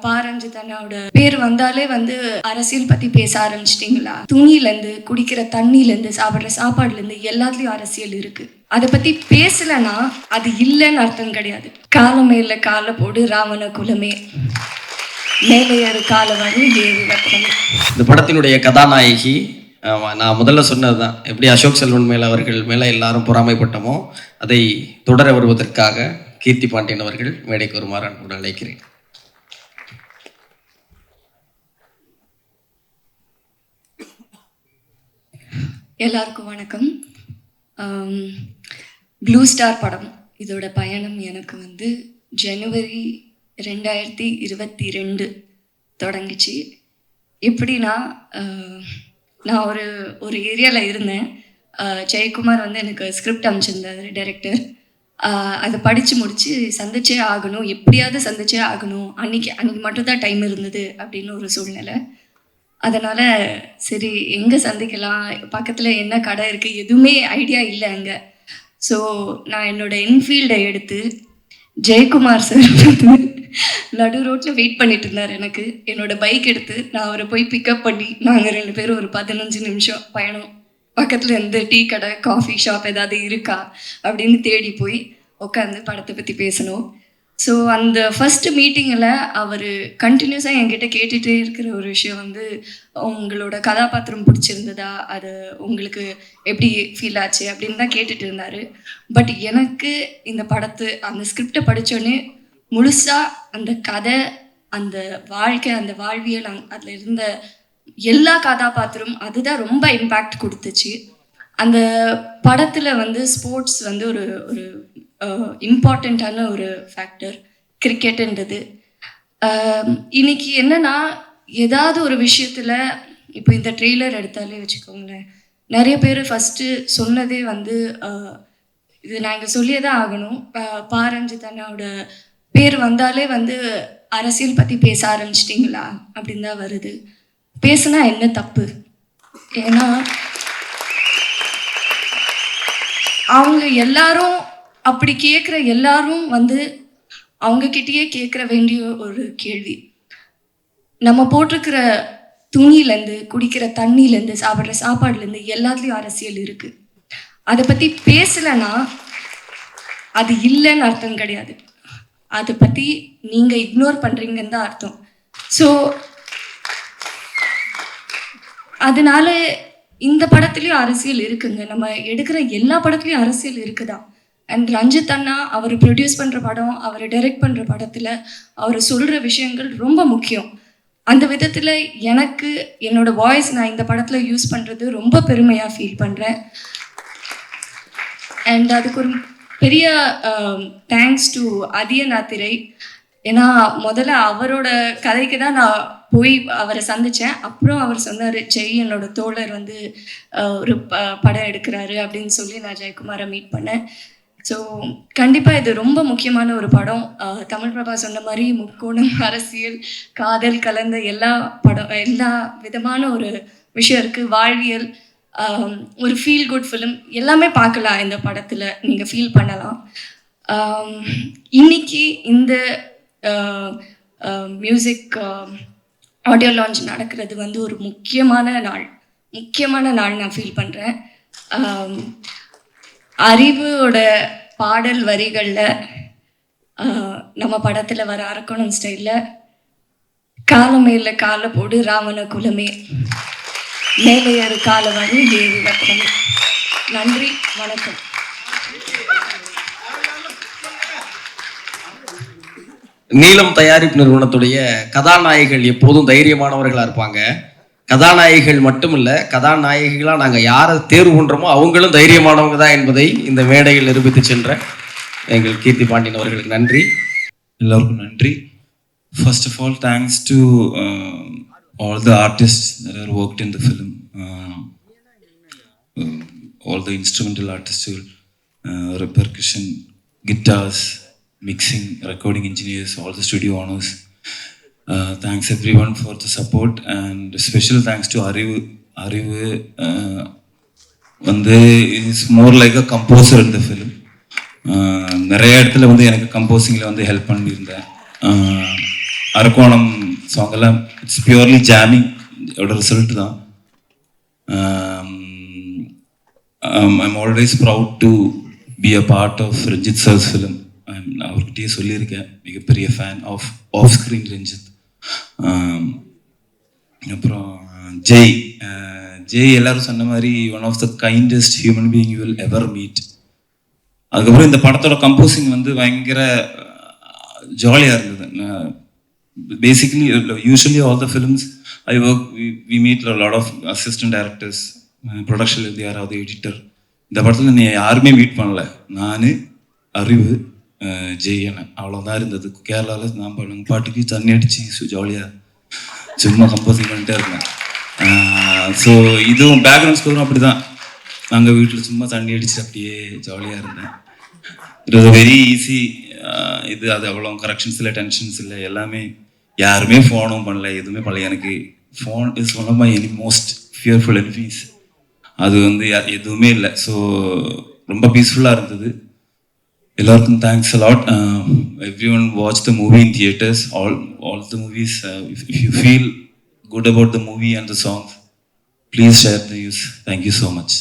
பாரஞ்சிதனோட பேர் வந்தாலே வந்து அரசியல் பத்தி பேச ஆரம்பிச்சிட்டிங்களா? துணியிலேருந்து, குடிக்கிற தண்ணியிலேருந்து, சாப்பிட்ற சாப்பாடுலேருந்து எல்லாத்துலேயும் அரசியல் இருக்கு. அதை பத்தி பேசலன்னா அது இல்லைன்னு அர்த்தம் கிடையாது. காலம் மேல காலை போடு ராவண குலமே, மேலே ஏறு கால வரும் ஏறு ரத்தமே. இந்த படத்தினுடைய கதாநாயகி நான் முதல்ல சொன்னது தான், எப்படி அசோக் செல்வன் மேலே அவர்கள் மேலே எல்லாரும் பொறாமைப்பட்டமோ அதை தொடர வருவதற்காக கீர்த்தி பாண்டியன் அவர்கள் மேடைக்கு வருமாறு அன்புடன் அழைக்கிறேன். எல்லாருக்கும் வணக்கம். ப்ளூ ஸ்டார் படம் இதோட பயணம் எனக்கு வந்து ஜனவரி 2022 தொடங்கிச்சு. எப்படின்னா, நான் ஒரு ஏரியாவில் இருந்தேன். ஜெயக்குமார் வந்து எனக்கு ஸ்கிரிப்ட் அனுப்பிச்சிருந்தார், டைரக்டர். அதை படித்து முடித்து சந்திச்சே ஆகணும், எப்படியாவது சந்திச்சே ஆகணும். அன்றைக்கி மட்டும்தான் டைம் இருந்தது அப்படின்னு ஒரு சூழ்நிலை. அதனால் சரி எங்கே சந்திக்கலாம், பக்கத்தில் என்ன கடை இருக்குது, எதுவுமே ஐடியா இல்லை அங்கே. ஸோ நான் என்னோடய என்ஃபீல்டை எடுத்து ஜெயக்குமார் சார் நடு ரோட்டில் வெயிட் பண்ணிட்டு இருந்தார். எனக்கு என்னோடய பைக் எடுத்து நான் அவரை போய் பிக்கப் பண்ணி நாங்கள் 2 பேரும் ஒரு 15 நிமிஷம் பயணம், பக்கத்தில் இருந்து டீ கடை, காஃபி ஷாப் ஏதாவது இருக்கா அப்படின்னு தேடி போய் உட்காந்து படத்தை பற்றி பேசணும். ஸோ அந்த ஃபஸ்ட்டு மீட்டிங்கில் அவர் கண்டினியூஸாக என்கிட்ட கேட்டுகிட்டே இருக்கிற ஒரு விஷயம் வந்து, உங்களோட கதாபாத்திரம் பிடிச்சிருந்ததா, அது உங்களுக்கு எப்படி ஃபீல் ஆச்சு அப்படின்னு தான் கேட்டுட்டு இருந்தார். பட் எனக்கு இந்த அந்த ஸ்கிரிப்டை படித்தோடனே முழுசாக அந்த கதை, அந்த வாழ்க்கை, அந்த வாழ்வியல், அதில் இருந்த எல்லா கதாபாத்திரம் அதுதான் ரொம்ப இம்பேக்ட் கொடுத்துச்சு. அந்த படத்தில் வந்து ஸ்போர்ட்ஸ் வந்து ஒரு இம்பார்ட்டண்ட்டான ஒரு ஃபேக்டர், கிரிக்கெட்டுன்றது. இன்னைக்கு என்னென்னா, ஏதாவது ஒரு விஷயத்தில் இப்போ இந்த ட்ரெய்லர் எடுத்தாலே வச்சுக்கோங்களேன், நிறைய பேர் ஃபஸ்ட்டு சொன்னதே வந்து இது நாங்கள் சொல்லியே தான் ஆகணும். பாரஞ்சிதனோட பேர் வந்தாலே வந்து அரசியல் பற்றி பேச ஆரம்பிச்சிட்டிங்களா அப்படின்னு தான் வருது. பேசுனா என்ன தப்பு? ஏன்னா அவங்க எல்லாரும் அப்படி கேட்குற எல்லாரும் வந்து அவங்கக்கிட்டேயே கேட்குற வேண்டிய ஒரு கேள்வி, நம்ம போட்டிருக்கிற துணியிலேருந்து, குடிக்கிற தண்ணியிலேருந்து, சாப்பிட்ற சாப்பாடுலேருந்து எல்லாத்துலேயும் அரசியல் இருக்குது. அதை பற்றி பேசலைன்னா அது இல்லைன்னு அர்த்தம் கிடையாது. அதை பற்றி நீங்கள் இக்னோர் பண்ணுறீங்கன்னு தான் அர்த்தம். ஸோ அதனால இந்த படத்துலேயும் அரசியல் இருக்குங்க. நம்ம எடுக்கிற எல்லா படத்துலேயும் அரசியல் இருக்குதா. அண்ட் ரஞ்சித் அண்ணா அவர் ப்ரொடியூஸ் பண்ணுற படம், அவர் டைரக்ட் பண்ணுற படத்தில் அவர் சொல்கிற விஷயங்கள் ரொம்ப முக்கியம். அந்த விதத்தில் எனக்கு என்னோடய வாய்ஸ் நான் இந்த படத்தில் யூஸ் பண்ணுறது ரொம்ப பெருமையாக ஃபீல் பண்ணுறேன். அண்ட் அதுக்கு ஒரு பெரிய தேங்க்ஸ் டு அதியநாத்திரை. ஏன்னா முதல்ல அவரோட கதைக்கு தான் நான் போய் அவரை சந்தித்தேன். அப்புறம் அவர் சொன்னார், ஜெய் என்னோட தோழர் வந்து ஒரு படம் எடுக்கிறாரு அப்படின்னு சொல்லி நான் ஜெயக்குமாரை மீட் பண்ணேன். ஸோ கண்டிப்பாக இது ரொம்ப முக்கியமான ஒரு படம். தமிழ் பிரபா சொன்ன மாதிரி முக்கோணம், அரசியல், காதல் கலந்த எல்லா விதமான ஒரு விஷயம் இருக்குது. வாழ்வியல், ஒரு ஃபீல் குட் ஃபிலிம் எல்லாமே பார்க்கலாம் இந்த படத்தில், நீங்கள் ஃபீல் பண்ணலாம். இன்னைக்கு இந்த மியூசிக் ஆடியோ லான்ச் நடக்கிறது வந்து ஒரு முக்கியமான நாள் நான் ஃபீல் பண்ணுறேன். அறிவோட பாடல் வரிகளில் நம்ம படத்தில் வர அரக்கோணம் ஸ்டைலில், காலம் மேல காலை போடு ராவண குலமே, மேலே ஏறு கால வரும் ஏறு ரத்தமே. நன்றி, வணக்கம். நீலம் தயாரிப்பு நிறுவனத்துடைய கதாநாயகிகள் எப்போதும் தைரியமானவர்களாக இருப்பாங்க. கதாநாயகிகள் மட்டும் இல்லை, கதாநாயகிகளாக நாங்கள் யாரை தேர்வு பண்ணுறோமோ அவங்களும் தைரியமானவங்க தான் என்பதை இந்த மேடையில் நிரூபித்து சென்ற எங்கள் கீர்த்தி பாண்டியன் அவர்களுக்கு நன்றி. எல்லோருக்கும் நன்றி. First of all thanks to all the artists that have worked in the film, all the instrumental artists, percussion, guitars, mixing, recording engineers, all the studio owners. Thanks everyone for the support, and special thanks to Arivu. வந்து is more like a composer in the film. நிறைய இடத்துல வந்து எனக்கு கம்போசிங்கில் வந்து help பண்ணியிருந்தேன். அரக்கோணம் சாங்கெல்லாம் it's purely jamming ஓட result தான். I'm always proud to be a part of Ranjith sir's film. நான் அவர்கிட்டயே சொல்லியிருக்கேன், மிகப்பெரிய ஃபேன் ஆஃப் ஸ்க்ரீன் ரஞ்சித். அப்புறம் ஜெய் எல்லாரும் சொன்ன மாதிரி one of the kindest human being you will ever meet. அதுக்கப்புறம் இந்த படத்தோட கம்போசிங் வந்து பயங்கர ஜாலியாக இருந்தது. Basically usually all the films I work we meet lot of assistant directors, ப்ரொடக்ஷன்லேருந்து யாராவது எடிட்டர். இந்த படத்தில் நீ யாருமே மீட் பண்ணல, நான் அறிவு ஜெயன் அவ்வளோதான் இருந்தது. கேரளாவில் நாங்கள் பாட்டுக்கு தண்ணி அடித்து ஜாலியாக சும்மா கம்போசிங் பண்ணிட்டே இருந்தேன். ஸோ இதுவும் பேக்ரவுண்ட் ஸ்கோரும் அப்படி தான், நாங்கள் வீட்டில் சும்மா தண்ணி அடிச்சு அப்படியே ஜாலியாக இருந்தேன். It was very easy. இது அது அவ்வளோ கரெக்ஷன்ஸ் இல்லை, டென்ஷன்ஸ் இல்லை, எல்லாமே யாருமே ஃபோனும் பண்ணல, எதுவுமே பண்ணல. எனக்கு phone is one of my most fearful enemies. அது வந்து எதுவுமே இல்லை. ஸோ ரொம்ப பீஸ்ஃபுல்லாக இருந்தது. எல்லாருக்கும் thanks a lot. Everyone watch the movie in theaters. All the movies. If you feel good about the movie and the songs, please share the news. Thank you so much.